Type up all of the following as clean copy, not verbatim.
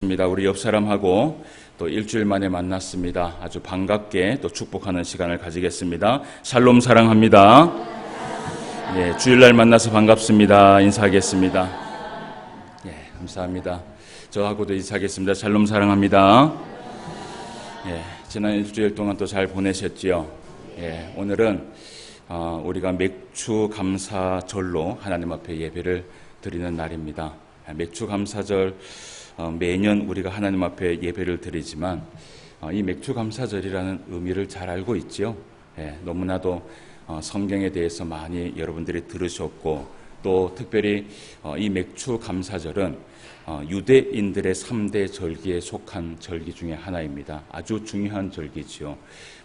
우리 옆 사람하고 또 일주일 만에 만났습니다. 아주 반갑게 또 축복하는 시간을 가지겠습니다. 샬롬 사랑합니다. 예, 주일날 만나서 반갑습니다. 인사하겠습니다. 예, 감사합니다. 저하고도 인사하겠습니다. 샬롬 사랑합니다. 예, 지난 일주일 동안 또 잘 보내셨지요? 예, 오늘은 우리가 맥주 감사절로 하나님 앞에 예배를 드리는 날입니다. 맥주 감사절 매년 우리가 하나님 앞에 예배를 드리지만 이 맥주 감사절이라는 의미를 잘 알고 있지요. 예, 너무나도 성경에 대해서 많이 여러분들이 들으셨고 또 특별히 이 맥주 감사절은 유대인들의 3대 절기에 속한 절기 중에 하나입니다. 아주 중요한 절기지요.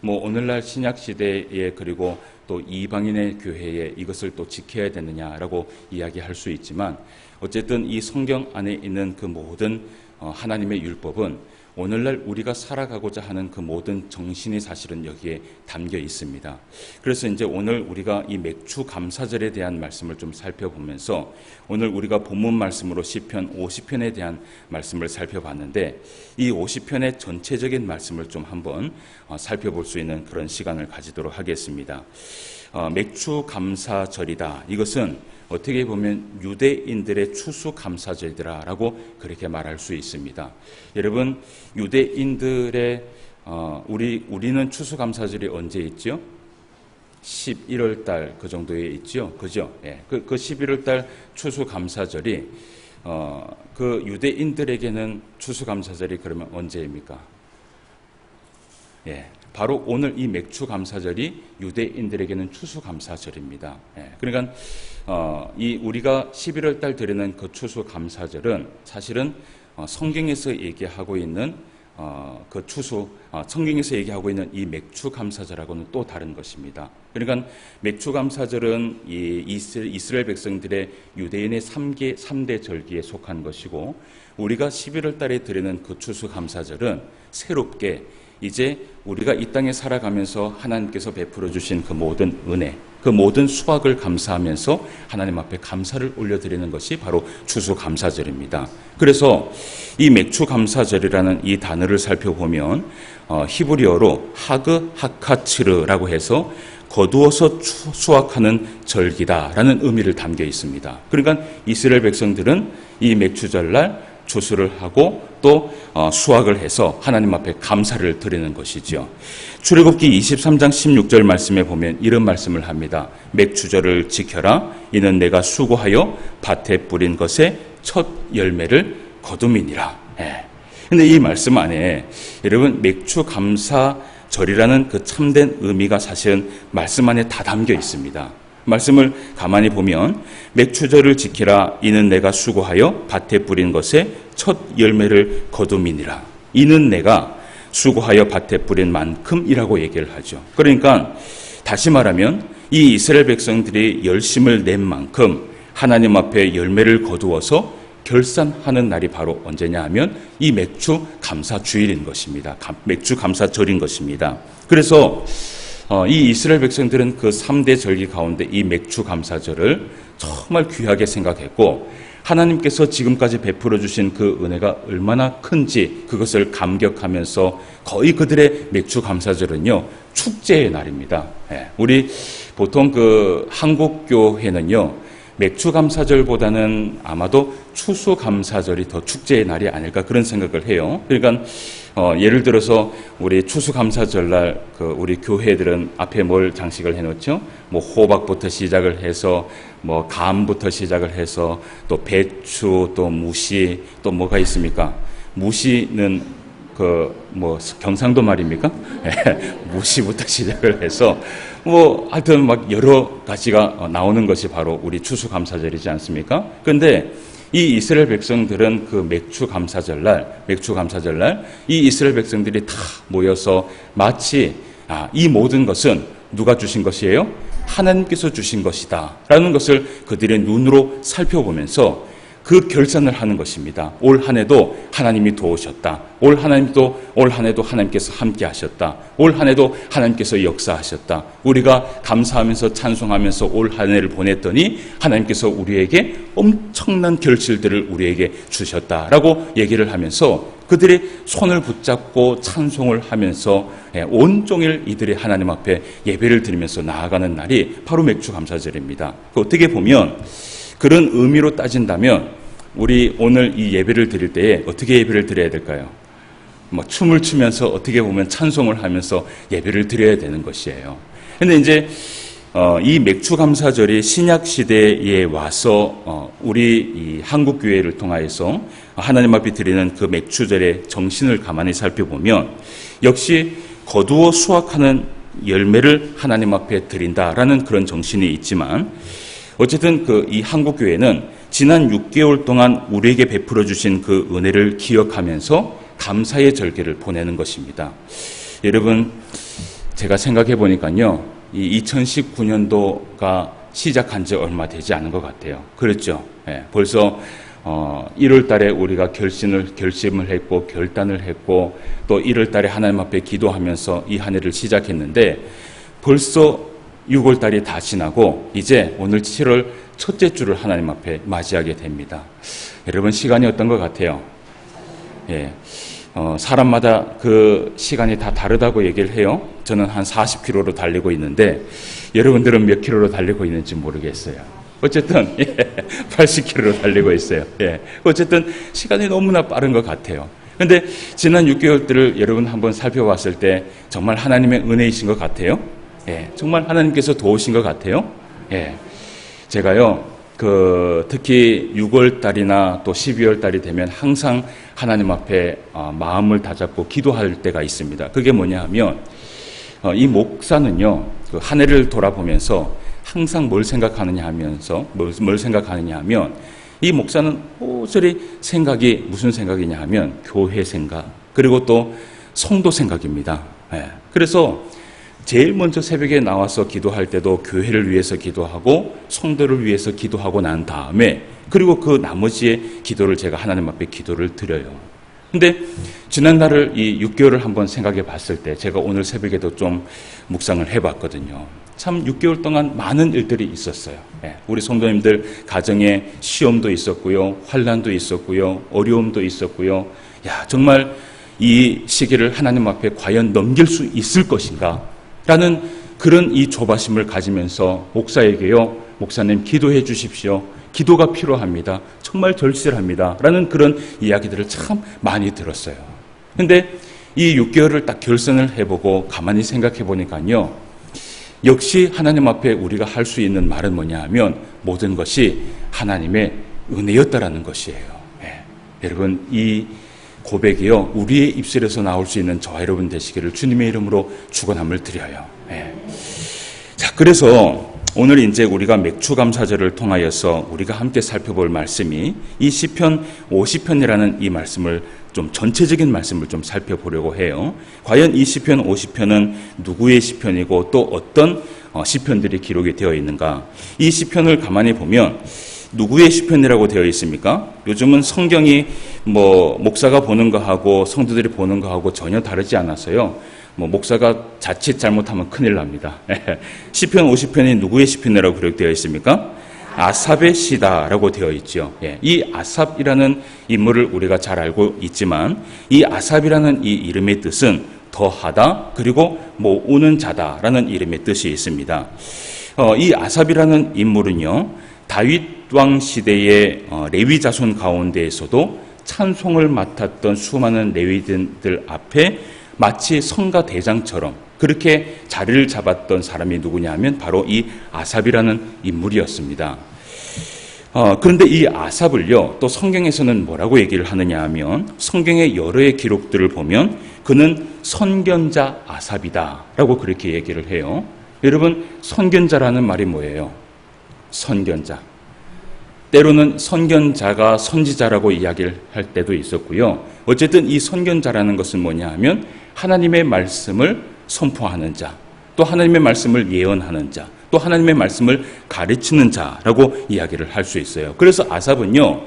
오늘날 신약 시대에 그리고 또 이방인의 교회에 이것을 또 지켜야 되느냐라고 이야기할 수 있지만 어쨌든 이 성경 안에 있는 그 모든 하나님의 율법은 오늘날 우리가 살아가고자 하는 그 모든 정신이 사실은 여기에 담겨 있습니다. 그래서 이제 오늘 우리가 이 맥주 감사절에 대한 말씀을 좀 살펴보면서 오늘 우리가 본문 말씀으로 시편 50편에 대한 말씀을 살펴봤는데 이 50편의 전체적인 말씀을 좀 한번 살펴볼 수 있는 그런 시간을 가지도록 하겠습니다. 맥주 감사절이다. 이것은 어떻게 보면 유대인들의 추수감사절이라고 그렇게 말할 수 있습니다. 여러분, 유대인들의 우리는 추수감사절이 언제 있죠? 11월 달 그 정도에 있죠, 그죠? 예, 그 11월 달 추수감사절이 그 유대인들에게는 추수감사절이 그러면 언제입니까? 예. 바로 오늘 이 맥주 감사절이 유대인들에게는 추수감사절입니다. 예, 그러니까 이 우리가 11월 달 드리는 그 추수감사절은 사실은 성경에서 얘기하고 있는 성경에서 얘기하고 있는 이 맥주 감사절하고는 또 다른 것입니다. 그러니까 맥주 감사절은 이 이스라엘 백성들의 유대인의 3대 절기에 속한 것이고 우리가 11월 달에 드리는 그 추수감사절은 새롭게 이제 우리가 이 땅에 살아가면서 하나님께서 베풀어 주신 그 모든 은혜, 그 모든 수확을 감사하면서 하나님 앞에 감사를 올려드리는 것이 바로 추수감사절입니다. 그래서 이 맥주감사절이라는 이 단어를 살펴보면 히브리어로 하그 하카츠르라고 해서 거두어서 수확하는 절기다라는 의미를 담겨 있습니다. 그러니까 이스라엘 백성들은 이 맥주절날 추수를 하고 또 수확을 해서 하나님 앞에 감사를 드리는 것이죠. 출애굽기 23장 16절 말씀에 보면 이런 말씀을 합니다. 맥주절을 지켜라. 이는 내가 수고하여 밭에 뿌린 것의 첫 열매를 거둠이니라. 그런데 이 말씀 안에 여러분 맥주 감사절이라는 그 참된 의미가 사실은 말씀 안에 다 담겨 있습니다. 말씀을 가만히 보면 맥주절을 지키라. 이는 내가 수고하여 밭에 뿌린 것의 첫 열매를 거둠이니라. 이는 내가 수고하여 밭에 뿌린 만큼이라고 얘기를 하죠. 그러니까 다시 말하면 이 이스라엘 백성들이 열심을 낸 만큼 하나님 앞에 열매를 거두어서 결산하는 날이 바로 언제냐 하면 이 맥주 감사주일인 것입니다. 맥주 감사절인 것입니다. 그래서 이 이스라엘 백성들은 그 3대 절기 가운데 이 맥주 감사절을 정말 귀하게 생각했고 하나님께서 지금까지 베풀어 주신 그 은혜가 얼마나 큰지 그것을 감격하면서 거의 그들의 맥주 감사절은요 축제의 날입니다. 우리 보통 그 한국 교회는요 맥주 감사절보다는 아마도 추수 감사절이 더 축제의 날이 아닐까 그런 생각을 해요. 그러니까 예를 들어서 우리 추수 감사절날 우리 교회들은 앞에 뭘 장식을 해놓죠? 호박부터 시작을 해서 감부터 시작을 해서 또 배추 또 무시 또 뭐가 있습니까? 무시는 경상도 말입니까? 무시부터 시작을 해서 하여튼 여러 가지가 나오는 것이 바로 우리 추수감사절이지 않습니까? 그런데 이 이스라엘 백성들은 그 맥주 감사절날 이 이스라엘 백성들이 다 모여서 마치 이 모든 것은 누가 주신 것이에요? 하나님께서 주신 것이다 라는 것을 그들의 눈으로 살펴보면서 그 결산을 하는 것입니다. 올 한 해도 하나님이 도우셨다. 올 한 해도 하나님께서 함께 하셨다. 올 한 해도 하나님께서 역사하셨다. 우리가 감사하면서 찬송하면서 올 한 해를 보냈더니 하나님께서 우리에게 엄청난 결실들을 우리에게 주셨다라고 얘기를 하면서 그들의 손을 붙잡고 찬송을 하면서 온종일 이들이 하나님 앞에 예배를 드리면서 나아가는 날이 바로 맥주감사절입니다. 어떻게 보면 그런 의미로 따진다면 우리 오늘 이 예배를 드릴 때에 어떻게 예배를 드려야 될까요? 춤을 추면서 어떻게 보면 찬송을 하면서 예배를 드려야 되는 것이에요. 근데 이제 이 맥주감사절이 신약 시대에 와서 우리 이 한국 교회를 통하여서 하나님 앞에 드리는 그 맥주절의 정신을 가만히 살펴보면 역시 거두어 수확하는 열매를 하나님 앞에 드린다라는 그런 정신이 있지만 어쨌든 이 한국 교회는 지난 6개월 동안 우리에게 베풀어 주신 그 은혜를 기억하면서 감사의 절기를 보내는 것입니다. 여러분, 제가 생각해 보니까요, 이 2019년도가 시작한 지 얼마 되지 않은 것 같아요. 그렇죠? 벌써 1월 달에 우리가 결심을 했고 결단을 했고 또 1월 달에 하나님 앞에 기도하면서 이 한 해를 시작했는데 벌써 6월 달이 다 지나고 이제 오늘 7월 첫째 주를 하나님 앞에 맞이하게 됩니다. 여러분, 시간이 어떤 것 같아요? 사람마다 그 시간이 다 다르다고 얘기를 해요. 저는 한 40km로 달리고 있는데 여러분들은 몇 킬로로 달리고 있는지 모르겠어요. 어쨌든 80km로 달리고 있어요. 어쨌든 시간이 너무나 빠른 것 같아요. 그런데 지난 6개월들을 여러분 한번 살펴봤을 때 정말 하나님의 은혜이신 것 같아요. 정말 하나님께서 도우신 것 같아요. 제가요, 특히 6월 달이나 또 12월 달이 되면 항상 하나님 앞에 마음을 다잡고 기도할 때가 있습니다. 그게 뭐냐 하면, 이 목사는요, 그 한 해를 돌아보면서 항상 뭘 생각하느냐 하면, 이 목사는 오저리 생각이 무슨 생각이냐 하면, 교회 생각, 그리고 또 성도 생각입니다. 그래서 제일 먼저 새벽에 나와서 기도할 때도 교회를 위해서 기도하고 성도를 위해서 기도하고 난 다음에 그리고 그 나머지의 기도를 제가 하나님 앞에 기도를 드려요. 근데 지난날을 이 6개월을 한번 생각해 봤을 때 제가 오늘 새벽에도 좀 묵상을 해봤거든요. 참 6개월 동안 많은 일들이 있었어요. 우리 성도님들 가정에 시험도 있었고요, 환난도 있었고요, 어려움도 있었고요. 정말 이 시기를 하나님 앞에 과연 넘길 수 있을 것인가? 라는 그런 이 조바심을 가지면서 목사에게요, 목사님 기도해 주십시오. 기도가 필요합니다. 정말 절실합니다. 라는 그런 이야기들을 참 많이 들었어요. 근데 이 6개월을 딱 결선을 해보고 가만히 생각해 보니까요, 역시 하나님 앞에 우리가 할 수 있는 말은 뭐냐 하면 모든 것이 하나님의 은혜였다라는 것이에요. 여러분, 이 고백이요, 우리의 입술에서 나올 수 있는 저와 여러분 되시기를 주님의 이름으로 축원함을 드려요. 자, 그래서 오늘 이제 우리가 맥주감사절을 통하여서 우리가 함께 살펴볼 말씀이 이 시편 50편이라는 이 말씀을 좀 전체적인 말씀을 좀 살펴보려고 해요. 과연 이 시편 50편은 누구의 시편이고 또 어떤 시편들이 기록이 되어 있는가? 이 시편을 가만히 보면 누구의 시편이라고 되어 있습니까? 요즘은 성경이 목사가 보는 거하고 성도들이 보는 거하고 전혀 다르지 않아서요. 목사가 자칫 잘못하면 큰일 납니다. 시편 50편이 누구의 시편이라고 기록되어 있습니까? 아삽의 시다라고 되어 있죠. 이 아삽이라는 인물을 우리가 잘 알고 있지만 이 아삽이라는 이 이름의 뜻은 더하다 그리고 모으는 자다라는 이름의 뜻이 있습니다. 이 아삽이라는 인물은요, 다윗 왕 시대의 레위 자손 가운데에서도 찬송을 맡았던 수많은 레위인들 앞에 마치 성가 대장처럼 그렇게 자리를 잡았던 사람이 누구냐 하면 바로 이 아삽이라는 인물이었습니다. 그런데 이 아삽을요, 또 성경에서는 뭐라고 얘기를 하느냐 하면 성경의 여러의 기록들을 보면 그는 선견자 아삽이다라고 그렇게 얘기를 해요. 여러분, 선견자라는 말이 뭐예요? 선견자. 때로는 선견자가 선지자라고 이야기를 할 때도 있었고요. 어쨌든 이 선견자라는 것은 뭐냐 하면 하나님의 말씀을 선포하는 자, 또 하나님의 말씀을 예언하는 자, 또 하나님의 말씀을 가르치는 자라고 이야기를 할 수 있어요. 그래서 아삽은요,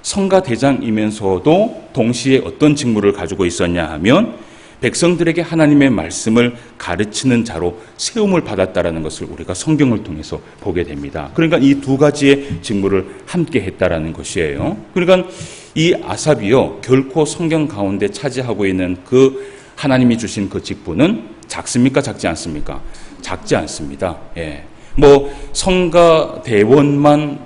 성가대장이면서도 동시에 어떤 직무를 가지고 있었냐 하면 백성들에게 하나님의 말씀을 가르치는 자로 세움을 받았다라는 것을 우리가 성경을 통해서 보게 됩니다. 그러니까 이 두 가지의 직무를 함께 했다라는 것이에요. 그러니까 이 아삽이요, 결코 성경 가운데 차지하고 있는 그 하나님이 주신 그 직분은 작습니까? 작지 않습니까? 작지 않습니다. 예. 뭐 성가 대원만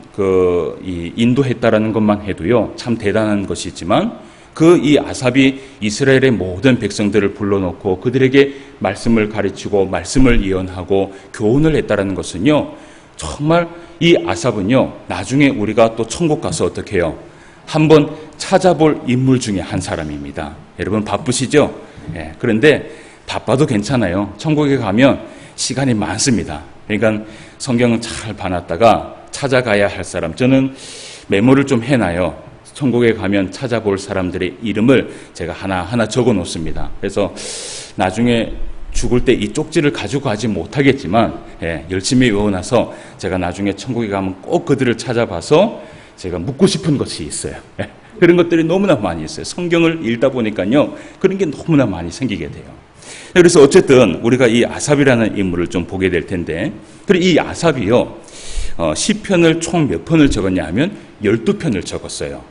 인도했다라는 것만 해도요, 참 대단한 것이지만 그 이 아삽이 이스라엘의 모든 백성들을 불러놓고 그들에게 말씀을 가르치고 말씀을 예언하고 교훈을 했다라는 것은요, 정말 이 아삽은요, 나중에 우리가 또 천국 가서 어떻게 해요? 한번 찾아볼 인물 중에 한 사람입니다. 여러분 바쁘시죠? 예, 그런데 바빠도 괜찮아요. 천국에 가면 시간이 많습니다. 그러니까 성경은 잘 봐놨다가 찾아가야 할 사람, 저는 메모를 좀 해놔요. 천국에 가면 찾아볼 사람들의 이름을 제가 하나하나 적어 놓습니다. 그래서 나중에 죽을 때 이 쪽지를 가지고 가지 못하겠지만, 열심히 외워놔서 제가 나중에 천국에 가면 꼭 그들을 찾아봐서 제가 묻고 싶은 것이 있어요. 그런 것들이 너무나 많이 있어요. 성경을 읽다 보니까요, 그런 게 너무나 많이 생기게 돼요. 그래서 어쨌든 우리가 이 아삽이라는 인물을 좀 보게 될 텐데, 그리고 이 아삽이요, 시편을 총 몇 편을 적었냐 하면 12편을 적었어요.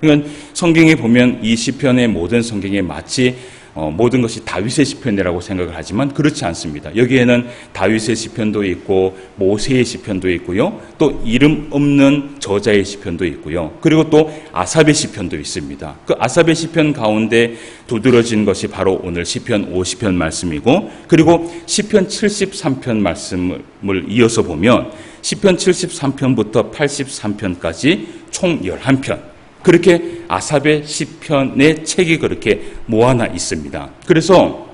그러니까 성경에 보면 이 시편의 모든 성경에 마치 모든 것이 다윗의 시편이라고 생각을 하지만 그렇지 않습니다. 여기에는 다윗의 시편도 있고 모세의 시편도 있고요. 또 이름 없는 저자의 시편도 있고요. 그리고 또 아삽의 시편도 있습니다. 그 아삽의 시편 가운데 두드러진 것이 바로 오늘 시편 50편 말씀이고, 그리고 시편 73편 말씀을 이어서 보면 시편 73편부터 83편까지 총 11편, 그렇게 아삽의 시편의 책이 그렇게 모아나 있습니다. 그래서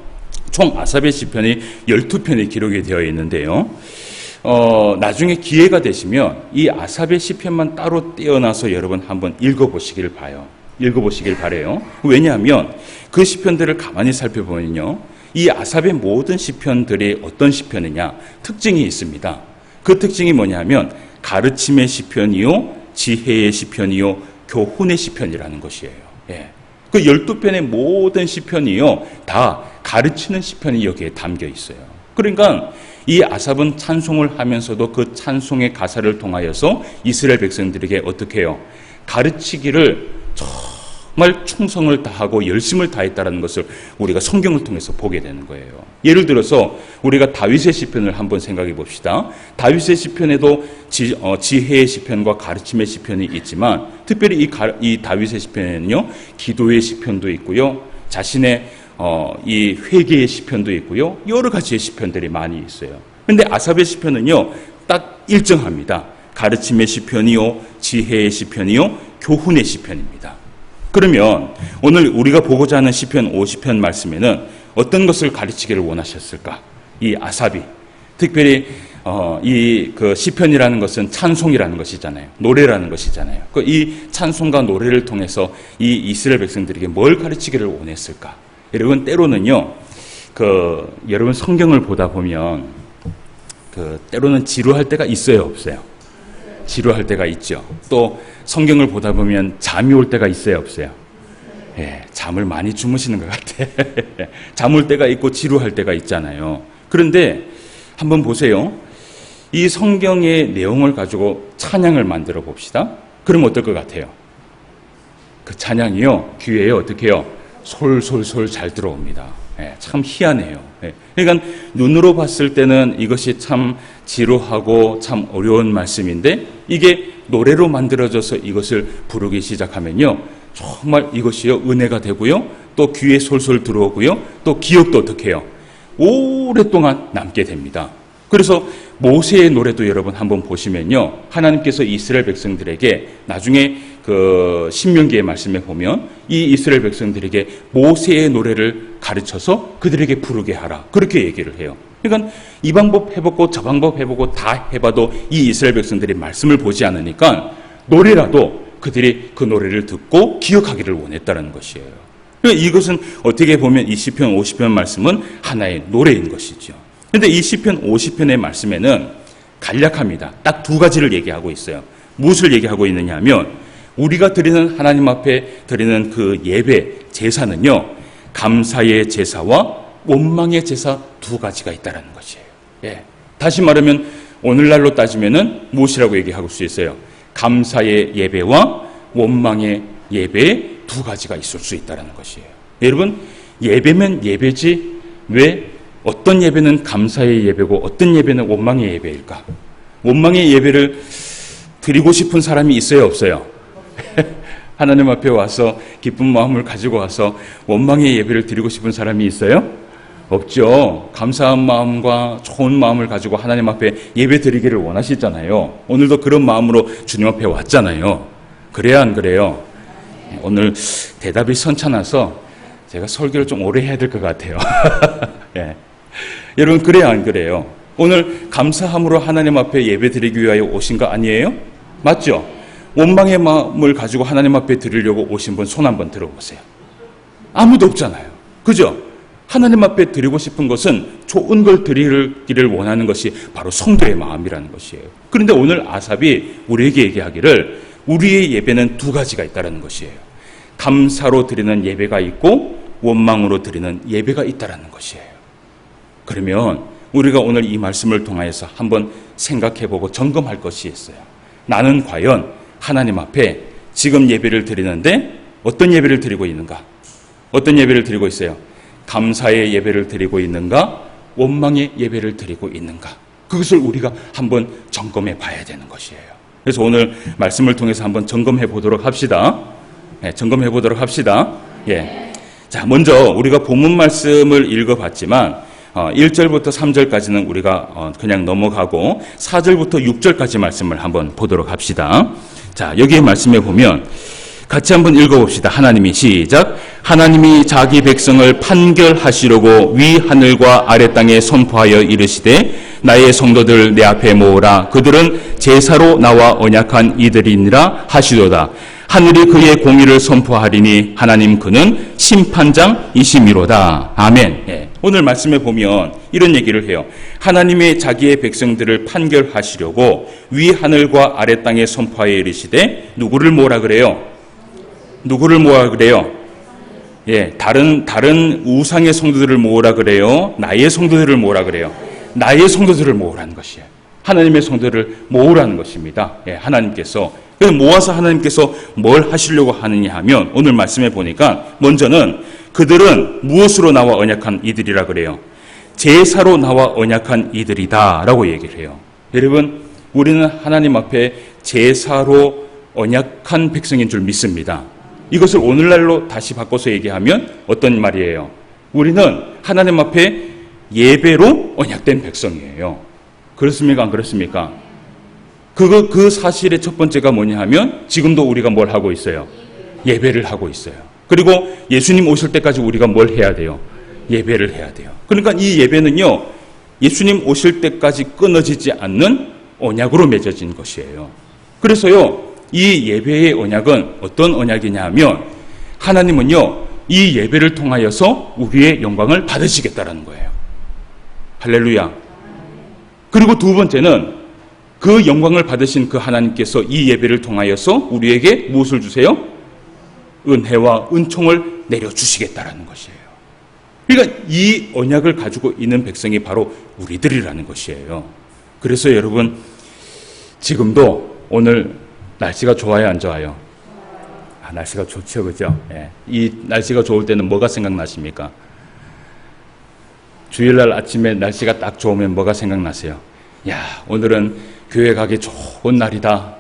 총 아삽의 시편이 12편이 기록이 되어 있는데요. 나중에 기회가 되시면 이 아삽의 시편만 따로 떼어놔서 여러분 한번 읽어보시길 바래요. 왜냐하면 그 시편들을 가만히 살펴보면요, 이 아삽의 모든 시편들이 어떤 시편이냐, 특징이 있습니다. 그 특징이 뭐냐면 가르침의 시편이요, 지혜의 시편이요, 교훈의 시편이라는 것이에요. 그 12편의 모든 시편이요, 다 가르치는 시편이 여기에 담겨 있어요. 그러니까 이 아삽은 찬송을 하면서도 그 찬송의 가사를 통하여서 이스라엘 백성들에게 어떻게 해요? 가르치기를 정말 충성을 다하고 열심을 다했다는 것을 우리가 성경을 통해서 보게 되는 거예요. 예를 들어서 우리가 다윗의 시편을 한번 생각해 봅시다. 다윗의 시편에도 지혜의 시편과 가르침의 시편이 있지만, 특별히 이 다윗의 시편에는요, 기도의 시편도 있고요, 자신의 이 회개의 시편도 있고요, 여러 가지의 시편들이 많이 있어요. 그런데 아삽의 시편은요, 딱 일정합니다. 가르침의 시편이요, 지혜의 시편이요, 교훈의 시편입니다. 그러면 오늘 우리가 보고자 하는 시편 50편 말씀에는 어떤 것을 가르치기를 원하셨을까? 이 아삽이 특별히 그 시편이라는 것은 찬송이라는 것이잖아요. 노래라는 것이잖아요. 이 찬송과 노래를 통해서 이 이스라엘 백성들에게 뭘 가르치기를 원했을까? 여러분, 때로는요, 여러분 성경을 보다 보면 때로는 지루할 때가 있어요, 없어요? 지루할 때가 있죠. 또 성경을 보다 보면 잠이 올 때가 있어요, 없어요? 잠을 많이 주무시는 것 같아. 잠 올 때가 있고 지루할 때가 있잖아요. 그런데 한번 보세요. 이 성경의 내용을 가지고 찬양을 만들어 봅시다. 그럼 어떨 것 같아요? 그 찬양이요, 귀에 어떻게 해요? 솔솔솔 잘 들어옵니다. 참 희한해요. 그러니까 눈으로 봤을 때는 이것이 참 지루하고 참 어려운 말씀인데, 이게 노래로 만들어져서 이것을 부르기 시작하면요, 정말 이것이요, 은혜가 되고요, 또 귀에 솔솔 들어오고요, 또 기억도 어떻게 해요? 오랫동안 남게 됩니다. 그래서 모세의 노래도 여러분 한번 보시면요, 하나님께서 이스라엘 백성들에게 나중에 그 신명기의 말씀에 보면 이 이스라엘 백성들에게 모세의 노래를 가르쳐서 그들에게 부르게 하라, 그렇게 얘기를 해요. 그러니까 이 방법 해보고 저 방법 해보고 다 해봐도 이 이스라엘 백성들이 말씀을 보지 않으니까 노래라도 그들이 그 노래를 듣고 기억하기를 원했다는 것이에요. 그러니까 이것은 어떻게 보면 이 시편 50편 말씀은 하나의 노래인 것이죠. 그런데 이 시편 50편의 말씀에는 간략합니다. 딱 두 가지를 얘기하고 있어요. 무엇을 얘기하고 있느냐 하면, 우리가 드리는 하나님 앞에 드리는 그 예배, 제사는요, 감사의 제사와 원망의 제사 두 가지가 있다는 것이에요. 예. 다시 말하면 오늘날로 따지면은 무엇이라고 얘기할 수 있어요? 감사의 예배와 원망의 예배 두 가지가 있을 수 있다는 것이에요. 여러분, 예배면 예배지 왜 어떤 예배는 감사의 예배고 어떤 예배는 원망의 예배일까? 원망의 예배를 드리고 싶은 사람이 있어요, 없어요? 하나님 앞에 와서 기쁜 마음을 가지고 와서 원망의 예배를 드리고 싶은 사람이 있어요? 없죠. 감사한 마음과 좋은 마음을 가지고 하나님 앞에 예배 드리기를 원하시잖아요. 오늘도 그런 마음으로 주님 앞에 왔잖아요. 그래야 안 그래요? 오늘 대답이 선차나서 제가 설교를 좀 오래 해야 될 것 같아요. 예. 여러분, 그래야 안 그래요? 오늘 감사함으로 하나님 앞에 예배 드리기 위하여 오신 거 아니에요? 맞죠? 원망의 마음을 가지고 하나님 앞에 드리려고 오신 분 손 한번 들어보세요. 아무도 없잖아요. 그죠? 하나님 앞에 드리고 싶은 것은 좋은 걸 드리기를 원하는 것이 바로 성도의 마음이라는 것이에요. 그런데 오늘 아삽이 우리에게 얘기하기를 우리의 예배는 두 가지가 있다는 것이에요. 감사로 드리는 예배가 있고 원망으로 드리는 예배가 있다는 것이에요. 그러면 우리가 오늘 이 말씀을 통하여서 한번 생각해보고 점검할 것이 있어요. 나는 과연 하나님 앞에 지금 예배를 드리는데 어떤 예배를 드리고 있는가? 어떤 예배를 드리고 있어요? 감사의 예배를 드리고 있는가? 원망의 예배를 드리고 있는가? 그것을 우리가 한번 점검해 봐야 되는 것이에요. 그래서 오늘 말씀을 통해서 한번 점검해 보도록 합시다. 네, 점검해 보도록 합시다. 예. 자, 먼저 우리가 본문 말씀을 읽어봤지만 1절부터 3절까지는 우리가 그냥 넘어가고 4절부터 6절까지 말씀을 한번 보도록 합시다. 자, 여기에 말씀해 보면 같이 한번 읽어봅시다. 하나님이 시작. 하나님이 자기 백성을 판결하시려고 위 하늘과 아래 땅에 선포하여 이르시되 나의 성도들 내 앞에 모으라. 그들은 제사로 나와 언약한 이들이니라 하시도다. 하늘이 그의 공의를 선포하리니 하나님 그는 심판장이시미로다. 아멘. 예. 오늘 말씀에 보면 이런 얘기를 해요. 하나님의 자기의 백성들을 판결하시려고 위 하늘과 아래 땅에 선포하여 이르시되 누구를 모으라 그래요? 누구를 모으라 그래요? 예, 다른 우상의 성도들을 모으라 그래요? 나의 성도들을 모으라 그래요? 나의 성도들을 모으라는 것이에요. 하나님의 성도들을 모으라는 것입니다. 예, 하나님께서. 그래서 모아서 하나님께서 뭘 하시려고 하느냐 하면 오늘 말씀해 보니까 먼저는 그들은 무엇으로 나와 언약한 이들이라 그래요? 제사로 나와 언약한 이들이다 라고 얘기를 해요. 여러분, 우리는 하나님 앞에 제사로 언약한 백성인 줄 믿습니다. 이것을 오늘날로 다시 바꿔서 얘기하면 어떤 말이에요? 우리는 하나님 앞에 예배로 언약된 백성이에요. 그렇습니까? 안 그렇습니까? 그 사실의 첫 번째가 뭐냐 하면 지금도 우리가 뭘 하고 있어요? 예배를 하고 있어요. 그리고 예수님 오실 때까지 우리가 뭘 해야 돼요? 예배를 해야 돼요. 그러니까 이 예배는요, 예수님 오실 때까지 끊어지지 않는 언약으로 맺어진 것이에요. 그래서요, 이 예배의 언약은 어떤 언약이냐 하면 하나님은요, 이 예배를 통하여서 우리의 영광을 받으시겠다라는 거예요. 할렐루야. 그리고 두 번째는 그 영광을 받으신 그 하나님께서 이 예배를 통하여서 우리에게 무엇을 주세요? 은혜와 은총을 내려주시겠다라는 것이에요. 그러니까 이 언약을 가지고 있는 백성이 바로 우리들이라는 것이에요. 그래서 여러분, 지금도 오늘 날씨가 좋아요, 안 좋아요? 날씨가 좋죠, 그죠? 예. 이 날씨가 좋을 때는 뭐가 생각나십니까? 주일날 아침에 날씨가 딱 좋으면 뭐가 생각나세요? 야, 오늘은 교회 가기 좋은 날이다.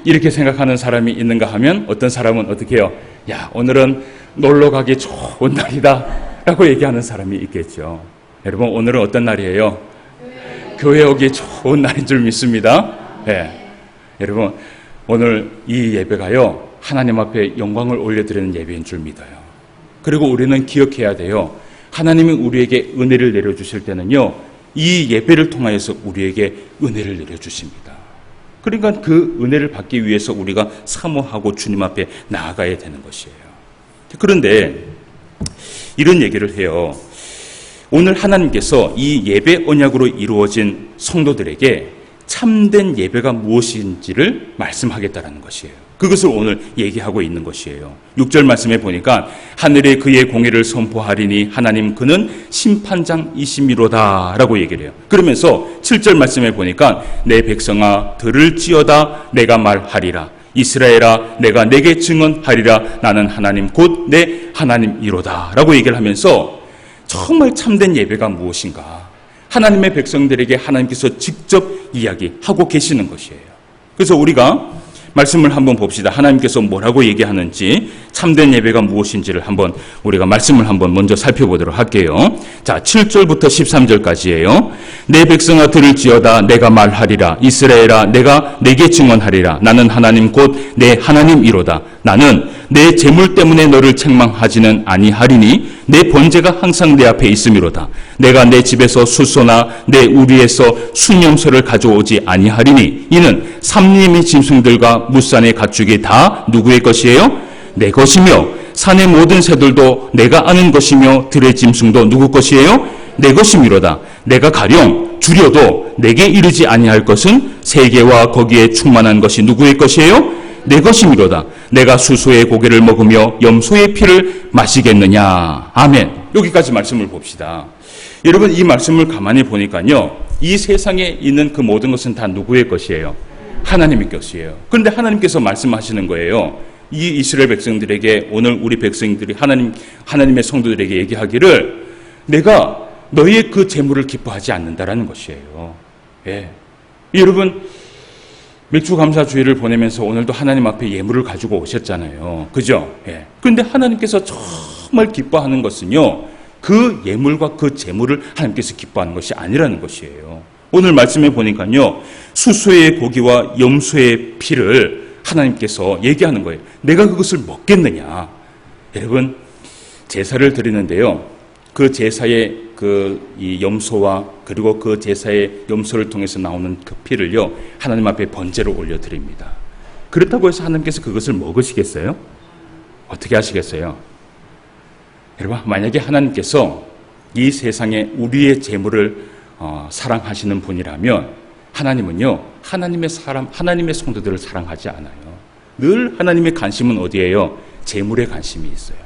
이렇게 생각하는 사람이 있는가 하면 어떤 사람은 어떻게 해요? 야, 오늘은 놀러 가기 좋은 날이다. 라고 얘기하는 사람이 있겠죠. 여러분, 오늘은 어떤 날이에요? 교회 오기 좋은 날인 줄 믿습니다. 네. 여러분, 오늘 이 예배가요, 하나님 앞에 영광을 올려드리는 예배인 줄 믿어요. 그리고 우리는 기억해야 돼요. 하나님이 우리에게 은혜를 내려주실 때는요, 이 예배를 통하여서 우리에게 은혜를 내려주십니다. 그러니까 그 은혜를 받기 위해서 우리가 사모하고 주님 앞에 나아가야 되는 것이에요. 그런데 이런 얘기를 해요. 오늘 하나님께서 이 예배 언약으로 이루어진 성도들에게 참된 예배가 무엇인지를 말씀하겠다는 것이에요. 그것을 오늘 얘기하고 있는 것이에요. 6절 말씀에 보니까 하늘에 그의 공의를 선포하리니 하나님 그는 심판장이심이로다 라고 얘기를 해요. 그러면서 7절 말씀에 보니까 내 백성아 들을지어다 내가 말하리라. 이스라엘아 내가 내게 증언하리라. 나는 하나님 곧 내 하나님이로다 라고 얘기를 하면서 정말 참된 예배가 무엇인가, 하나님의 백성들에게 하나님께서 직접 이야기하고 계시는 것이에요. 그래서 우리가 말씀을 한번 봅시다. 하나님께서 뭐라고 얘기하는지, 참된 예배가 무엇인지를 한번 우리가 말씀을 한번 먼저 살펴보도록 할게요. 자, 7절부터 13절까지예요. 내 백성아 들을지어다 내가 말하리라. 이스라엘아 내가 내게 증언하리라. 나는 하나님 곧 내 하나님이로다. 나는 내 재물 때문에 너를 책망하지는 아니하리니 내 번제가 항상 내 앞에 있음이로다. 내가 내 집에서 숫소나 내 우리에서 순염소를 가져오지 아니하리니 이는 삼림의 짐승들과 무산의 가축이 다 누구의 것이에요? 내 것이며 산의 모든 새들도 내가 아는 것이며 들의 짐승도 누구 것이에요? 내 것이미로다. 내가 가령 줄여도 내게 이르지 아니할 것은 세계와 거기에 충만한 것이 누구의 것이에요? 내 것이미로다. 내가 수소의 고기를 먹으며 염소의 피를 마시겠느냐. 아멘. 여기까지 말씀을 봅시다. 여러분, 이 말씀을 가만히 보니까요, 이 세상에 있는 그 모든 것은 다 누구의 것이에요? 하나님의 것이에요. 그런데 하나님께서 말씀하시는 거예요. 이 이스라엘 백성들에게, 오늘 우리 백성들이 하나님의 성도들에게 얘기하기를 내가 너희의 그 재물을 기뻐하지 않는다라는 것이에요. 예. 여러분, 맥주감사주의를 보내면서 오늘도 하나님 앞에 예물을 가지고 오셨잖아요. 그죠? 예. 그런데 하나님께서 정말 기뻐하는 것은요, 그 예물과 그 재물을 하나님께서 기뻐하는 것이 아니라는 것이에요. 오늘 말씀에 보니까요, 수소의 고기와 염소의 피를 하나님께서 얘기하는 거예요. 내가 그것을 먹겠느냐. 여러분, 제사를 드리는데요, 그 제사의 이 염소와 그리고 그 제사의 염소를 통해서 나오는 그 피를요, 하나님 앞에 번제로 올려드립니다. 그렇다고 해서 하나님께서 그것을 먹으시겠어요? 어떻게 하시겠어요? 여러분, 만약에 하나님께서 이 세상에 우리의 재물을 사랑하시는 분이라면 하나님은요, 하나님의 성도들을 사랑하지 않아요. 늘 하나님의 관심은 어디예요? 재물에 관심이 있어요.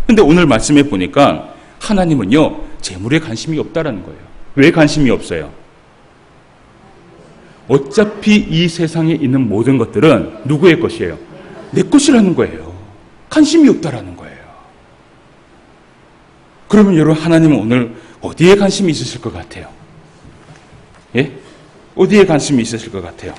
근데 오늘 말씀에 보니까 하나님은요, 재물에 관심이 없다라는 거예요. 왜 관심이 없어요? 어차피 이 세상에 있는 모든 것들은 누구의 것이에요? 내 것이라는 거예요. 관심이 없다라는 거예요. 그러면 여러분, 하나님은 오늘 어디에 관심이 있으실 것 같아요? 예? 어디에 관심이 있으실 것 같아요?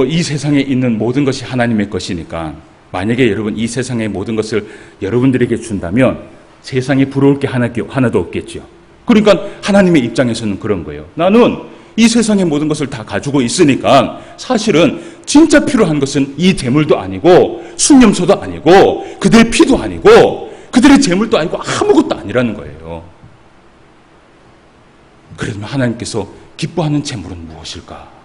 이 세상에 있는 모든 것이 하나님의 것이니까, 만약에 여러분 이 세상의 모든 것을 여러분들에게 준다면 세상에 부러울 게 하나도 없겠죠. 그러니까 하나님의 입장에서는 그런 거예요. 나는 이 세상의 모든 것을 다 가지고 있으니까 사실은 진짜 필요한 것은 이 재물도 아니고 순염소도 아니고 그들의 피도 아니고 그들의 재물도 아니고 아무것도 아니라는 거예요. 그러면 하나님께서 기뻐하는 재물은 무엇일까?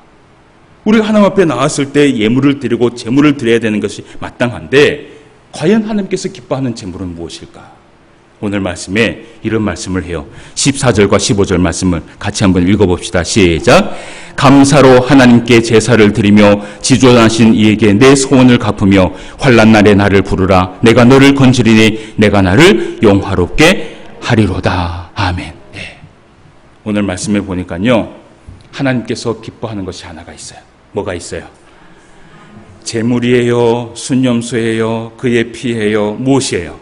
우리가 하나님 앞에 나왔을 때 예물을 드리고 재물을 드려야 되는 것이 마땅한데, 과연 하나님께서 기뻐하는 재물은 무엇일까? 오늘 말씀에 이런 말씀을 해요. 14절과 15절 말씀을 같이 한번 읽어봅시다. 시작. 감사로 하나님께 제사를 드리며 지존하신 이에게 내 소원을 갚으며 환난 날에 나를 부르라. 내가 너를 건지리니 내가 나를 영화롭게 하리로다. 아멘. 네. 오늘 말씀에 보니까요, 하나님께서 기뻐하는 것이 하나가 있어요. 뭐가 있어요? 재물이에요? 순염소예요? 그의 피예요? 무엇이에요?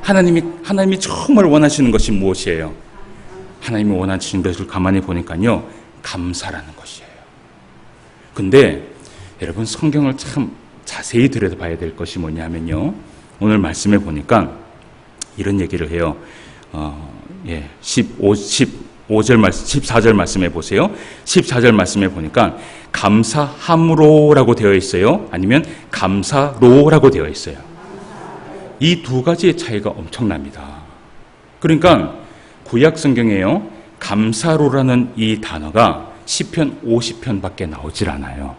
하나님이 정말 원하시는 것이 무엇이에요? 하나님이 원하시는 것을 가만히 보니까요, 감사라는 것이에요. 근데 여러분, 성경을 참 자세히 들여다봐야 될 것이 뭐냐면요, 오늘 말씀에 보니까 이런 얘기를 해요. 14절 말씀해 보세요. 14절 말씀에 보니까 감사함으로라고 되어 있어요? 아니면 감사로라고 되어 있어요? 이 두 가지의 차이가 엄청납니다. 그러니까 구약 성경에요, 감사로라는 이 단어가 시편 50편밖에 나오질 않아요.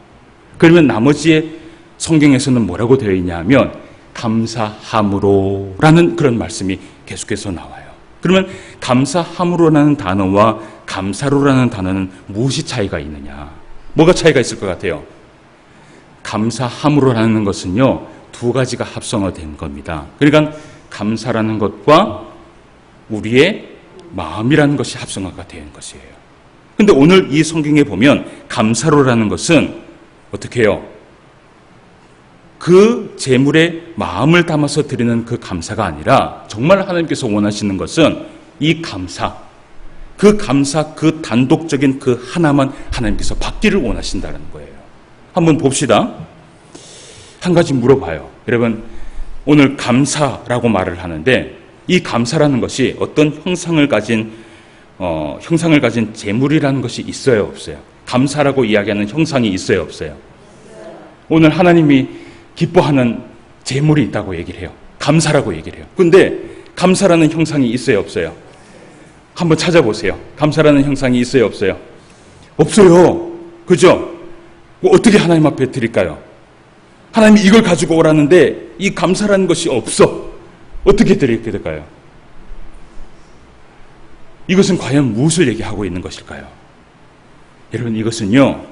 그러면 나머지의 성경에서는 뭐라고 되어 있냐면 감사함으로라는 그런 말씀이 계속해서 나와요. 그러면 감사함으로라는 단어와 감사로라는 단어는 무엇이 차이가 있느냐? 뭐가 차이가 있을 것 같아요? 감사함으로라는 것은요, 두 가지가 합성화된 겁니다. 그러니까 감사라는 것과 우리의 마음이라는 것이 합성화가 된 것이에요. 근데 오늘 이 성경에 보면 감사로라는 것은 어떻게 해요? 그 제물에 마음을 담아서 드리는 그 감사가 아니라 정말 하나님께서 원하시는 것은 이 감사, 그 단독적인 그 하나만 하나님께서 받기를 원하신다는 거예요. 한번 봅시다. 한 가지 물어봐요. 여러분, 오늘 감사라고 말을 하는데 이 감사라는 것이 어떤 형상을 가진 제물이라는 것이 있어요, 없어요? 감사라고 이야기하는 형상이 있어요, 없어요? 오늘 하나님이 기뻐하는 제물이 있다고 얘기를 해요. 감사라고 얘기를 해요. 근데 감사라는 형상이 있어요, 없어요? 한번 찾아보세요. 감사라는 형상이 있어요, 없어요? 없어요. 그죠? 어떻게 하나님 앞에 드릴까요? 하나님이 이걸 가지고 오라는데 이 감사라는 것이 없어. 어떻게 드리게 될까요? 이것은 과연 무엇을 얘기하고 있는 것일까요? 여러분, 이것은요,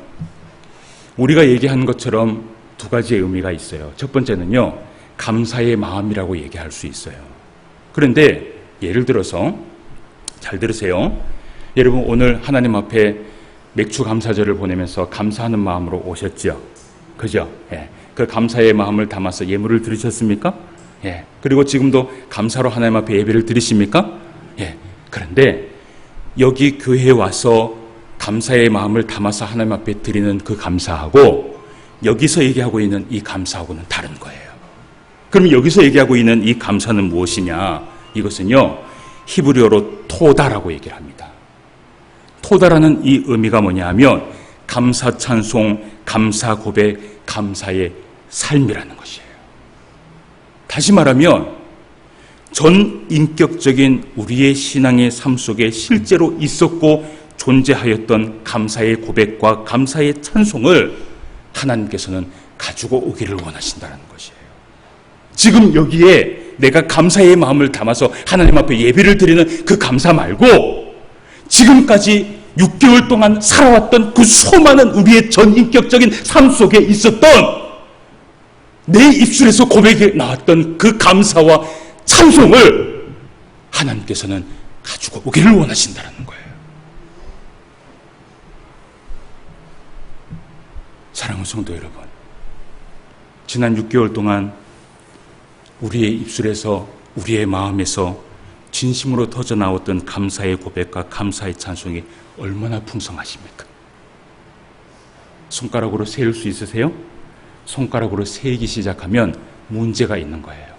우리가 얘기한 것처럼 두 가지의 의미가 있어요. 첫 번째는요, 감사의 마음이라고 얘기할 수 있어요. 그런데 예를 들어서 잘 들으세요. 여러분, 오늘 하나님 앞에 맥주 감사절을 보내면서 감사하는 마음으로 오셨죠? 그죠? 예. 그 감사의 마음을 담아서 예물을 드리셨습니까? 예. 그리고 지금도 감사로 하나님 앞에 예배를 드리십니까? 예. 그런데 여기 교회에 와서 감사의 마음을 담아서 하나님 앞에 드리는 그 감사하고 여기서 얘기하고 있는 이 감사하고는 다른 거예요. 그럼 여기서 얘기하고 있는 이 감사는 무엇이냐? 이것은요, 히브리어로 토다라고 얘기를 합니다. 토다라는 이 의미가 뭐냐 하면 감사 찬송, 감사 고백, 감사의 삶이라는 것이에요. 다시 말하면 전 인격적인 우리의 신앙의 삶 속에 실제로 있었고 존재하였던 감사의 고백과 감사의 찬송을 하나님께서는 가지고 오기를 원하신다는 것이에요. 지금 여기에 내가 감사의 마음을 담아서 하나님 앞에 예배를 드리는 그 감사 말고 지금까지 6개월 동안 살아왔던 그 수많은 우리의 전인격적인 삶 속에 있었던 내 입술에서 고백이 나왔던 그 감사와 찬송을 하나님께서는 가지고 오기를 원하신다는 거예요. 사랑하는 성도 여러분, 지난 6개월 동안 우리의 입술에서, 우리의 마음에서 진심으로 터져나왔던 감사의 고백과 감사의 찬송이 얼마나 풍성하십니까? 손가락으로 세울 수 있으세요? 손가락으로 세기 시작하면 문제가 있는 거예요.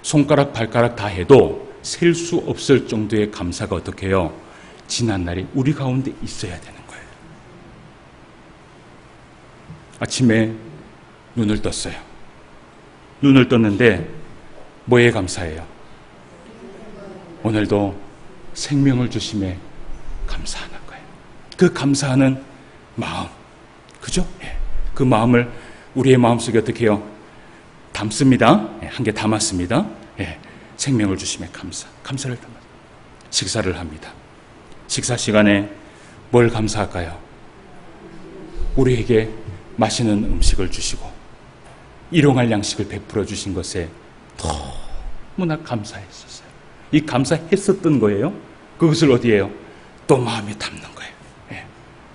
손가락, 발가락 다 해도 셀 수 없을 정도의 감사가 어떻게 해요? 지난 날이 우리 가운데 있어야 되는 거예요. 아침에 눈을 떴어요. 눈을 떴는데 뭐에 감사해요? 오늘도 생명을 주심에 감사하는 거예요. 그 감사하는 마음, 그죠? 예. 그 마음을 우리의 마음속에 어떻게 해요? 담습니다. 예. 한 개 담았습니다. 예. 생명을 주심에 감사를 담아 식사를 합니다. 식사 시간에 뭘 감사할까요? 우리에게 맛있는 음식을 주시고 일용할 양식을 베풀어 주신 것에 너무나 감사했었어요. 이 감사했었던 거예요. 그것을 어디에요? 또 마음에 담는 거예요. 예.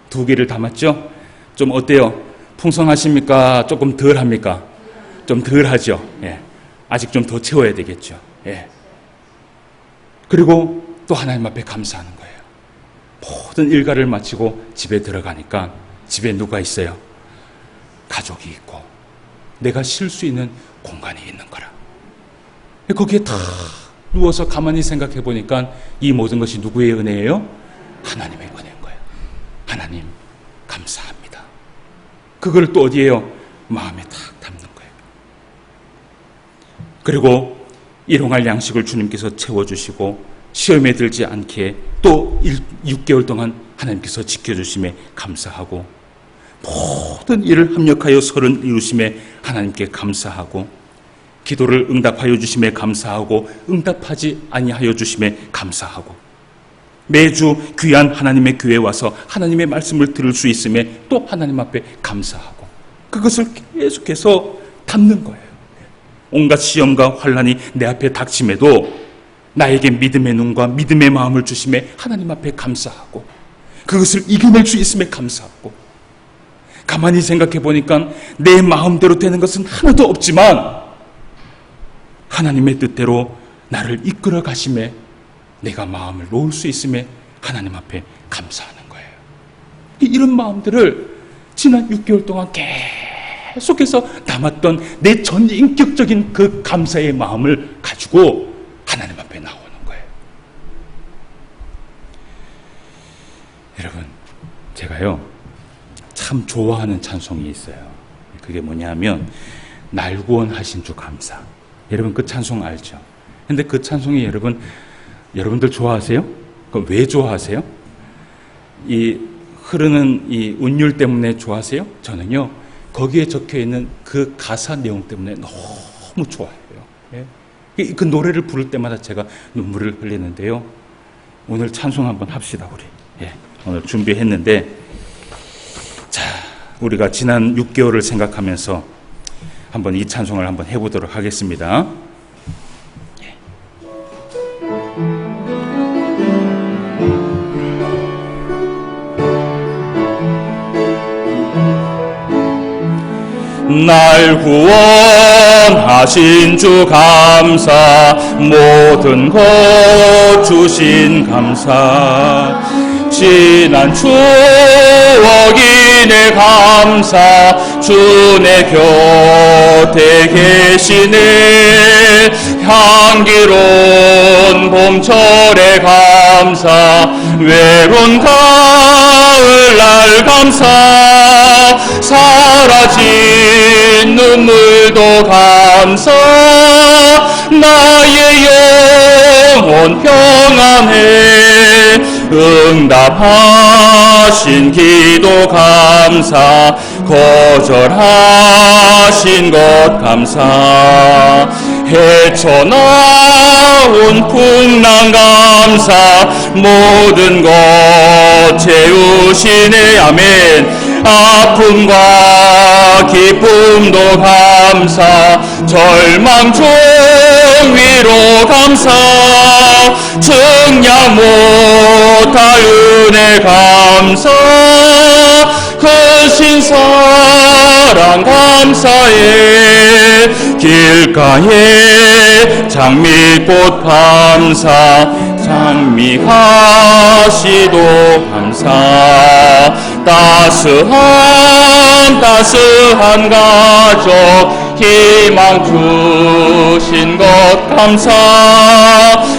두 개를 담았죠? 좀 어때요? 풍성하십니까? 조금 덜 합니까? 좀 덜 하죠. 예. 아직 좀 더 채워야 되겠죠. 예. 그리고 또 하나님 앞에 감사하는 거예요. 모든 일과를 마치고 집에 들어가니까 집에 누가 있어요? 가족이 있고 내가 쉴 수 있는 공간이 있는 거라. 거기에 다 누워서 가만히 생각해 보니까 이 모든 것이 누구의 은혜예요? 하나님의 은혜인 거예요. 하나님 감사합니다. 그걸 또 어디에요? 마음에 딱 담는 거예요. 그리고 일용할 양식을 주님께서 채워주시고 시험에 들지 않게 또 6개월 동안 하나님께서 지켜주심에 감사하고 모든 일을 합력하여 서른 이루심에 하나님께 감사하고 기도를 응답하여 주심에 감사하고 응답하지 아니하여 주심에 감사하고 매주 귀한 하나님의 교회에 와서 하나님의 말씀을 들을 수 있음에 또 하나님 앞에 감사하고 그것을 계속해서 담는 거예요. 온갖 시험과 환난이 내 앞에 닥침에도 나에게 믿음의 눈과 믿음의 마음을 주심에 하나님 앞에 감사하고, 그것을 이겨낼 수 있음에 감사하고, 가만히 생각해 보니까 내 마음대로 되는 것은 하나도 없지만 하나님의 뜻대로 나를 이끌어 가심에 내가 마음을 놓을 수 있음에 하나님 앞에 감사하는 거예요. 이런 마음들을 지난 6개월 동안 계속해서 담았던 내 전인격적인 그 감사의 마음을 가지고 하나님 앞에 나오는 거예요. 여러분, 제가요 참 좋아하는 찬송이 있어요. 그게 뭐냐면 날 구원하신 주 감사. 여러분 그 찬송 알죠? 근데 그 찬송이 여러분들 좋아하세요? 그럼 왜 좋아하세요? 이 흐르는 이 운율 때문에 좋아하세요? 저는요 거기에 적혀 있는 그 가사 내용 때문에 너무 좋아해요. 예? 그 노래를 부를 때마다 제가 눈물을 흘리는데요. 오늘 찬송 한번 합시다 우리. 예, 오늘 준비했는데, 자, 우리가 지난 6개월을 생각하면서 한번 이 찬송을 한번 해보도록 하겠습니다. 날 구원하신 주 감사, 모든 것 주신 감사, 지난 추억이 내 감사, 주 내 곁에 계시네, 향기로운 봄철의 감사, 외로운 가을날 감사, 사라진 눈물도 감사, 나의 영혼 평안해, 응답하신 기도 감사, 거절하신 것 감사, 헤쳐나온 풍랑 감사, 모든 것 채우시네. 아멘. 아픔과 기쁨도 감사, 절망 중 위로 감사, 증량 못할 은혜 감사, 크신 사랑 감사해, 길가에 장미꽃 감사, 장미가시도 감사, 따스한 가족 희망 주신 것 감사,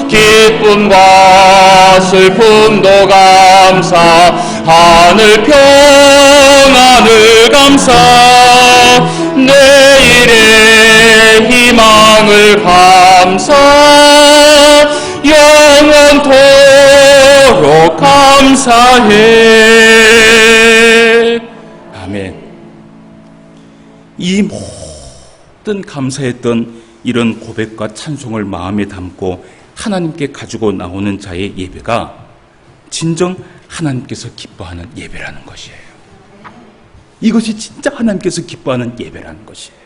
기쁨과 슬픔도 감사, 하늘 평안을 감사, 내일의 희망을 감사, 영원토록 감사해. 아멘. 이 모든 감사했던 이런 고백과 찬송을 마음에 담고 하나님께 가지고 나오는 자의 예배가 진정 하나님께서 기뻐하는 예배라는 것이에요. 이것이 진짜 하나님께서 기뻐하는 예배라는 것이에요.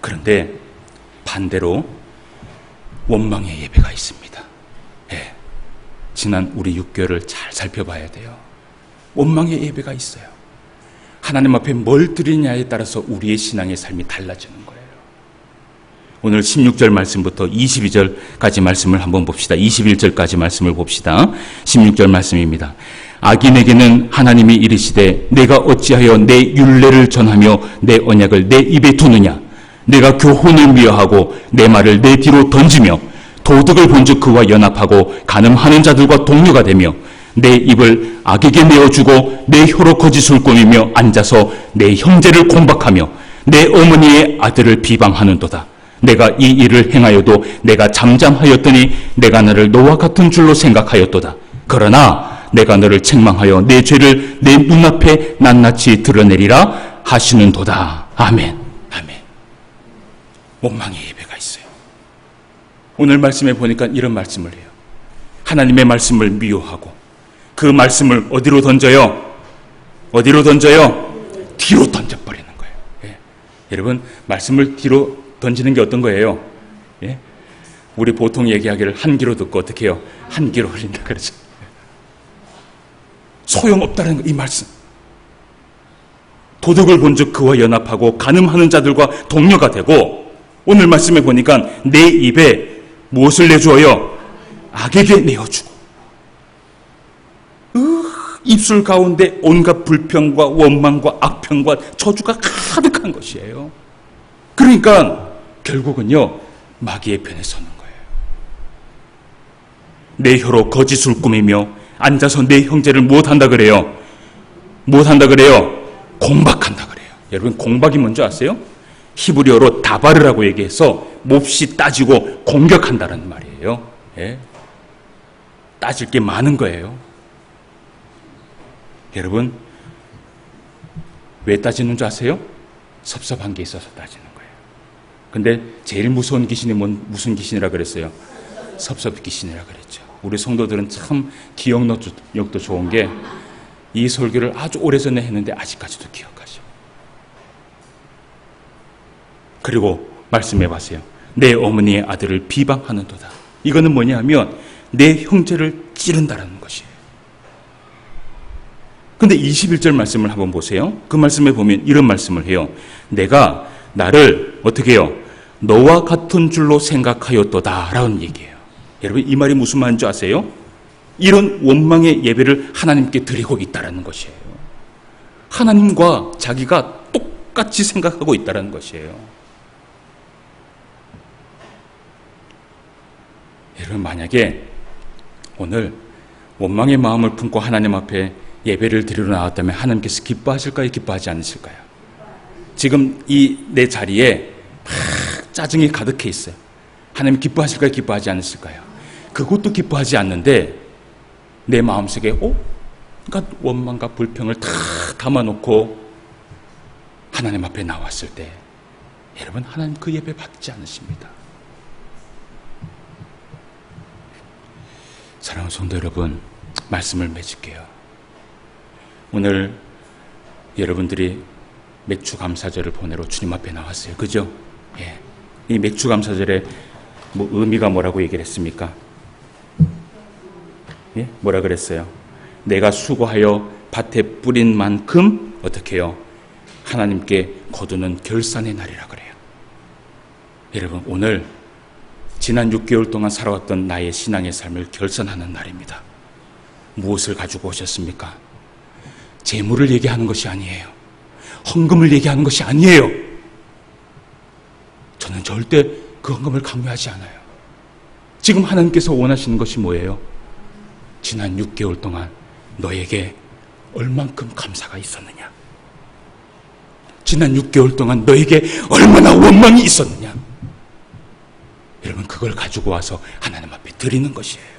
그런데 반대로 원망의 예배가 있습니다. 예, 지난 우리 6개월을 잘 살펴봐야 돼요. 원망의 예배가 있어요. 하나님 앞에 뭘 드리냐에 따라서 우리의 신앙의 삶이 달라지는 거예요. 오늘 16절 말씀부터 22절까지 말씀을 한번 봅시다. 21절까지 말씀을 봅시다. 16절 말씀입니다. 악인에게는 하나님이 이르시되 내가 어찌하여 내 율례를 전하며 내 언약을 내 입에 두느냐. 내가 교훈을 미워하고 내 말을 내 뒤로 던지며 도덕을 본즉 그와 연합하고 간음하는 자들과 동료가 되며 내 입을 악에게 내어주고 내 혀로 거짓을 꾸미며 앉아서 내 형제를 공박하며 내 어머니의 아들을 비방하는도다. 내가 이 일을 행하여도 내가 잠잠하였더니 내가 너를 너와 같은 줄로 생각하였도다. 그러나 내가 너를 책망하여 내 죄를 내 눈앞에 낱낱이 드러내리라 하시는도다. 아멘. 아멘. 원망의 예배가 있어요. 오늘 말씀에 보니까 이런 말씀을 해요. 하나님의 말씀을 미워하고 그 말씀을 어디로 던져요? 어디로 던져요? 뒤로 던져버리는 거예요. 예. 여러분, 말씀을 뒤로 던지는 게 어떤 거예요? 예? 우리 보통 얘기하기를 한 귀로 듣고 어떻게 해요? 한 귀로 흘린다 그러죠. 소용없다는 거, 이 말씀. 도덕을 본즉 그와 연합하고 간음하는 자들과 동료가 되고, 오늘 말씀에 보니까 내 입에 무엇을 내주어요? 악에게 내어주고. 입술 가운데 온갖 불평과 원망과 악평과 저주가 가득한 것이에요. 그러니까 결국은요, 마귀의 편에 서는 거예요. 내 혀로 거짓을 꾸미며 앉아서 내 형제를 무엇한다 그래요? 무엇한다 그래요? 공박한다 그래요. 여러분, 공박이 뭔지 아세요? 히브리어로 다바르라고 얘기해서 몹시 따지고 공격한다는 말이에요. 예? 따질 게 많은 거예요. 여러분, 왜 따지는 줄 아세요? 섭섭한 게 있어서 따지는 거예요. 근데 제일 무서운 귀신이 무슨 귀신이라 그랬어요? 섭섭 귀신이라 그랬죠. 우리 성도들은 참 기억력도 좋은 게 이 설교를 아주 오래전에 했는데 아직까지도 기억하죠. 그리고 말씀해 보세요. 내 어머니의 아들을 비방하는도다. 이거는 뭐냐면 내 형제를 찌른다라는 것이에요. 근데 21절 말씀을 한번 보세요. 그 말씀에 보면 이런 말씀을 해요. 내가 나를 어떻게 해요? 너와 같은 줄로 생각하였도다 라는 얘기예요. 여러분, 이 말이 무슨 말인지 아세요? 이런 원망의 예배를 하나님께 드리고 있다는 것이에요. 하나님과 자기가 똑같이 생각하고 있다는 것이에요. 여러분, 만약에 오늘 원망의 마음을 품고 하나님 앞에 예배를 드리러 나왔다면 하나님께서 기뻐하실까요? 기뻐하지 않으실까요? 지금 이 내 자리에 막 짜증이 가득해 있어요. 하나님 기뻐하실까요? 기뻐하지 않으실까요? 그것도 기뻐하지 않는데 내 마음속에 그러니까 원망과 불평을 다 담아놓고 하나님 앞에 나왔을 때 여러분, 하나님 그 예배 받지 않으십니다. 사랑하는 성도 여러분, 말씀을 맺을게요. 오늘 여러분들이 맥주 감사절을 보내러 주님 앞에 나왔어요. 그죠? 예. 이 맥주 감사절의 의미가 뭐라고 얘기를 했습니까? 예? 뭐라 그랬어요? 내가 수고하여 밭에 뿌린 만큼 어떻게 해요? 하나님께 거두는 결산의 날이라 그래요. 여러분, 오늘 지난 6개월 동안 살아왔던 나의 신앙의 삶을 결산하는 날입니다. 무엇을 가지고 오셨습니까? 재물을 얘기하는 것이 아니에요. 헌금을 얘기하는 것이 아니에요. 저는 절대 그 헌금을 강요하지 않아요. 지금 하나님께서 원하시는 것이 뭐예요? 지난 6개월 동안 너에게 얼만큼 감사가 있었느냐? 지난 6개월 동안 너에게 얼마나 원망이 있었느냐? 여러분, 그걸 가지고 와서 하나님 앞에 드리는 것이에요.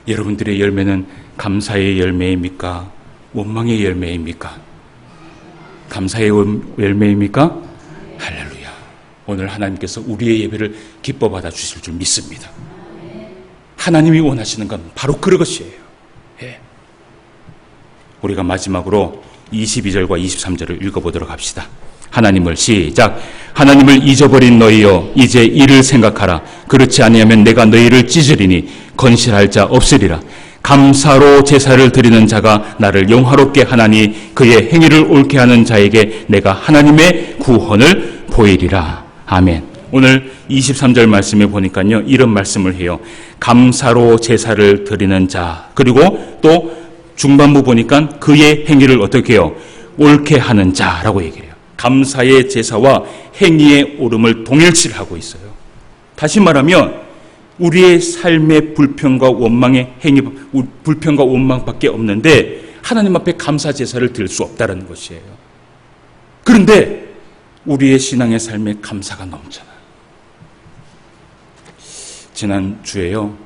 여러분들의 열매는 감사의 열매입니까? 원망의 열매입니까? 감사의 열매입니까? 할렐루야. 오늘 하나님께서 우리의 예배를 기뻐 받아 주실 줄 믿습니다. 하나님이 원하시는 건 바로 그것이에요. 예. 우리가 마지막으로 22절과 23절을 읽어보도록 합시다. 하나님을 시작. 하나님을 잊어버린 너희여, 이제 이를 생각하라. 그렇지 아니하면 내가 너희를 찢으리니 건실할 자 없으리라. 감사로 제사를 드리는 자가 나를 영화롭게 하나니 그의 행위를 옳게 하는 자에게 내가 하나님의 구원을 보이리라. 아멘. 오늘 23절 말씀에 보니까요, 이런 말씀을 해요. 감사로 제사를 드리는 자, 그리고 또 중반부 보니까 그의 행위를 어떻게 해요? 옳게 하는 자라고 얘기해요. 감사의 제사와 행위의 옳음을 동일시하고 있어요. 다시 말하면 우리의 삶의 불평과 원망의 행위, 불평과 원망밖에 없는데 하나님 앞에 감사 제사를 드릴 수 없다는 것이에요. 그런데 우리의 신앙의 삶에 감사가 넘쳐나요. 지난주에요,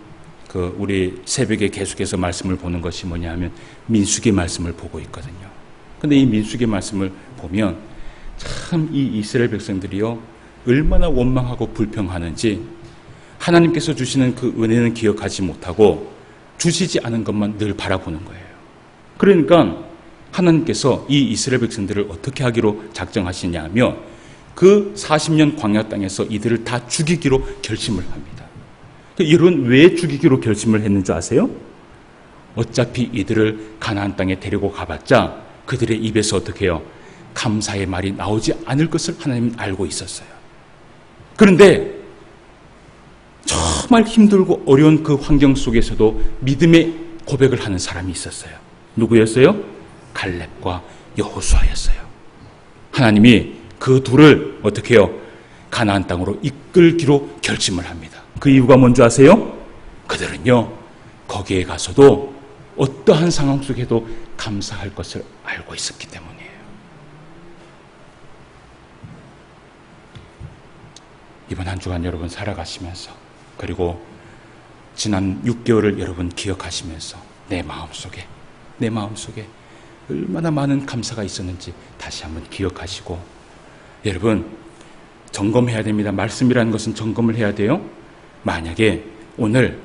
우리 새벽에 계속해서 말씀을 보는 것이 뭐냐면 민수기 말씀을 보고 있거든요. 근데 이 민수기 말씀을 보면 참 이 이스라엘 백성들이요, 얼마나 원망하고 불평하는지 하나님께서 주시는 그 은혜는 기억하지 못하고 주시지 않은 것만 늘 바라보는 거예요. 그러니까 하나님께서 이 이스라엘 백성들을 어떻게 하기로 작정하시냐면 그 40년 광야 땅에서 이들을 다 죽이기로 결심을 합니다. 여러분, 왜 죽이기로 결심을 했는 줄 아세요? 어차피 이들을 가나안 땅에 데리고 가봤자 그들의 입에서 어떻게 해요? 감사의 말이 나오지 않을 것을 하나님은 알고 있었어요. 그런데 정말 힘들고 어려운 그 환경 속에서도 믿음의 고백을 하는 사람이 있었어요. 누구였어요? 갈렙과 여호수아였어요. 하나님이 그 둘을 어떻게 해요? 가나안 땅으로 이끌기로 결심을 합니다. 그 이유가 뭔지 아세요? 그들은요, 거기에 가서도 어떠한 상황 속에도 감사할 것을 알고 있었기 때문이에요. 이번 한 주간 여러분 살아가시면서, 그리고 지난 6개월을 여러분 기억하시면서 내 마음속에 얼마나 많은 감사가 있었는지 다시 한번 기억하시고, 여러분 점검해야 됩니다. 말씀이라는 것은 점검을 해야 돼요. 만약에 오늘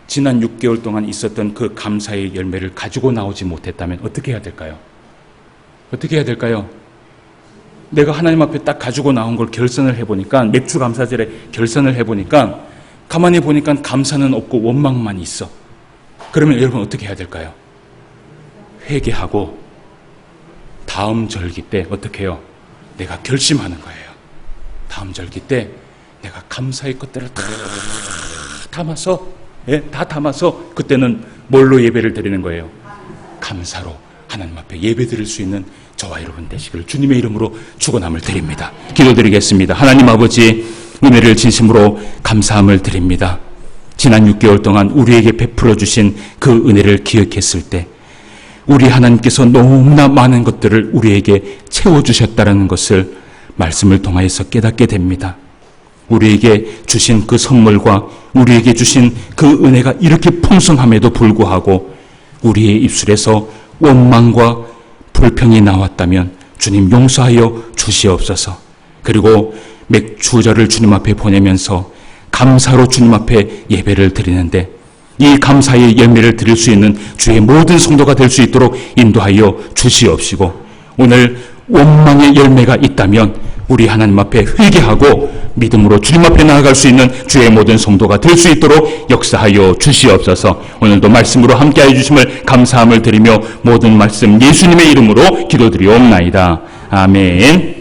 지난 6개월 동안 있었던 그 감사의 열매를 가지고 나오지 못했다면 어떻게 해야 될까요? 어떻게 해야 될까요? 내가 하나님 앞에 딱 가지고 나온 걸 결선을 해보니까, 맥주 감사절에 결선을 해보니까 가만히 보니까 감사는 없고 원망만 있어. 그러면 여러분 어떻게 해야 될까요? 회개하고 다음 절기 때 어떻게 해요? 내가 결심하는 거예요. 다음 절기 때 내가 감사의 것들을 다 담아서 그때는 뭘로 예배를 드리는 거예요? 감사로 하나님 앞에 예배 드릴 수 있는 저와 여러분 되시기를 주님의 이름으로 축원함을 드립니다. 기도드리겠습니다. 하나님 아버지, 은혜를 진심으로 감사함을 드립니다. 지난 6개월 동안 우리에게 베풀어 주신 그 은혜를 기억했을 때 우리 하나님께서 너무나 많은 것들을 우리에게 채워주셨다는 것을 말씀을 통하여서 깨닫게 됩니다. 우리에게 주신 그 선물과 우리에게 주신 그 은혜가 이렇게 풍성함에도 불구하고 우리의 입술에서 원망과 불평이 나왔다면 주님 용서하여 주시옵소서. 그리고 맥주절을 주님 앞에 보내면서 감사로 주님 앞에 예배를 드리는데 이 감사의 열매를 드릴 수 있는 주의 모든 성도가 될 수 있도록 인도하여 주시옵시고, 오늘 원망의 열매가 있다면 우리 하나님 앞에 회개하고 믿음으로 주님 앞에 나아갈 수 있는 주의 모든 성도가 될 수 있도록 역사하여 주시옵소서. 오늘도 말씀으로 함께하여 주심을 감사함을 드리며 모든 말씀 예수님의 이름으로 기도드리옵나이다. 아멘.